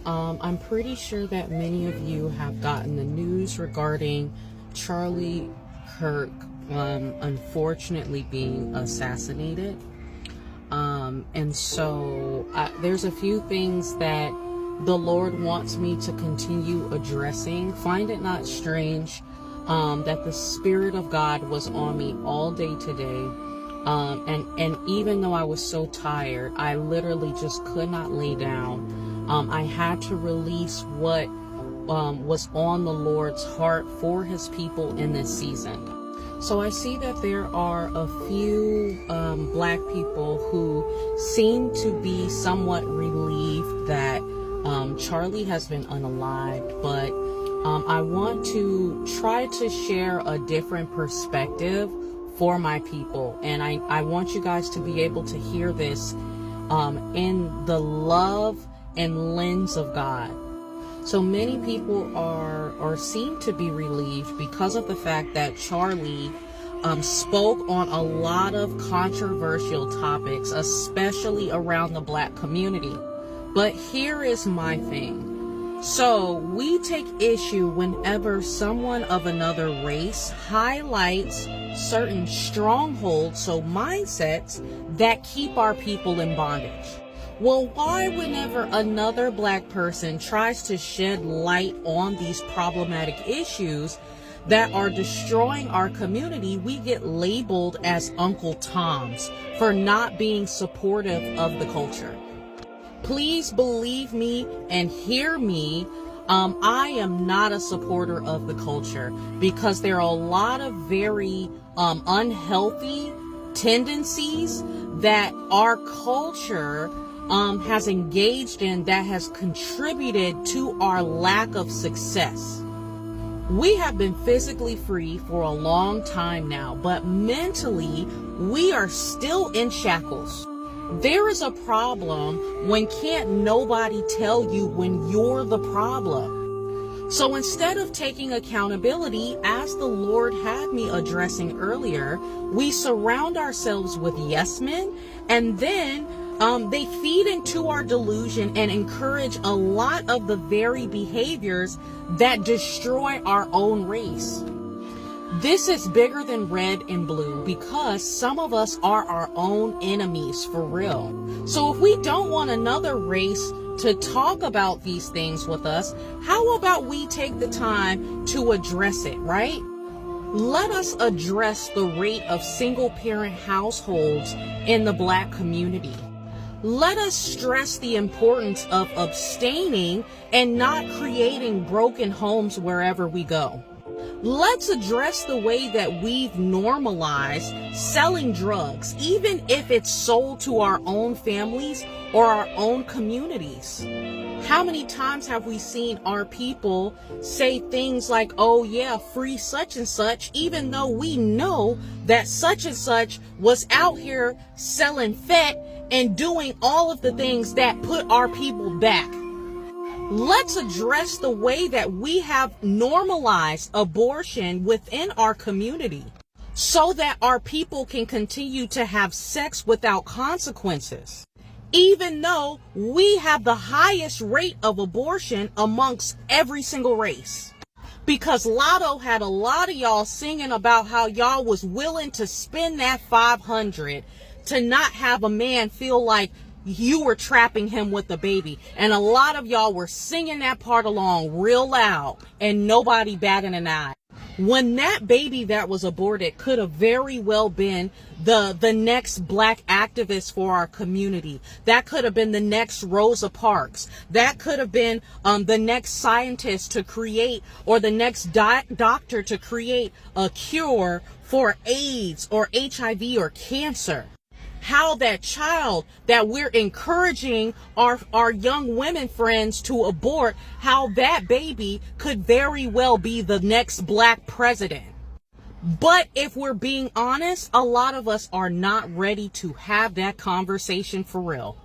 I'm pretty sure that many of you have gotten the news regarding Charlie Kirk, unfortunately being assassinated. There's a few things that the Lord wants me to continue addressing. Find it not strange that the Spirit of God was on me all day today. And even though I was so tired, I literally just could not lay down. I had to release what was on the Lord's heart for his people in this season. So I see that there are a few black people who seem to be somewhat relieved that Charlie has been unalived, but I want to try to share a different perspective for my people. And I want you guys to be able to hear this in the love and lens of God. So many people are seem to be relieved because of the fact that Charlie spoke on a lot of controversial topics, especially around the black community. But here is my thing. So we take issue whenever someone of another race highlights certain strongholds, so mindsets that keep our people in bondage. Well, why whenever another black person tries to shed light on these problematic issues that are destroying our community, we get labeled as Uncle Toms for not being supportive of the culture? Please believe me and hear me. I am not a supporter of the culture because there are a lot of very unhealthy tendencies that our culture has engaged in that has contributed to our lack of success. We have been physically free for a long time now, but mentally we are still in shackles. There is a problem when can't nobody tell you when you're the problem. So instead of taking accountability, as the Lord had me addressing earlier, we surround ourselves with yes men, and then they feed into our delusion and encourage a lot of the very behaviors that destroy our own race. This is bigger than red and blue because some of us are our own enemies for real. So if we don't want another race to talk about these things with us, how about we take the time to address it, right? Let us address the rate of single parent households in the black community. Let us stress the importance of abstaining and not creating broken homes wherever we go. Let's address the way that we've normalized selling drugs, even if it's sold to our own families or our own communities. How many times have we seen our people say things like, oh yeah, free such and such, even though we know that such and such was out here selling fat and doing all of the things that put our people back? Let's address the way that we have normalized abortion within our community so that our people can continue to have sex without consequences, even though we have the highest rate of abortion amongst every single race. Because Lotto had a lot of y'all singing about how y'all was willing to spend that $500 to not have a man feel like you were trapping him with a baby. And a lot of y'all were singing that part along real loud and nobody batted an eye. When that baby that was aborted could have very well been the next black activist for our community. That could have been the next Rosa Parks. That could have been the next scientist to create, or the next doctor to create a cure for AIDS or HIV or cancer. How that child that we're encouraging our young women friends to abort, how that baby could very well be the next black president. But if we're being honest, a lot of us are not ready to have that conversation for real.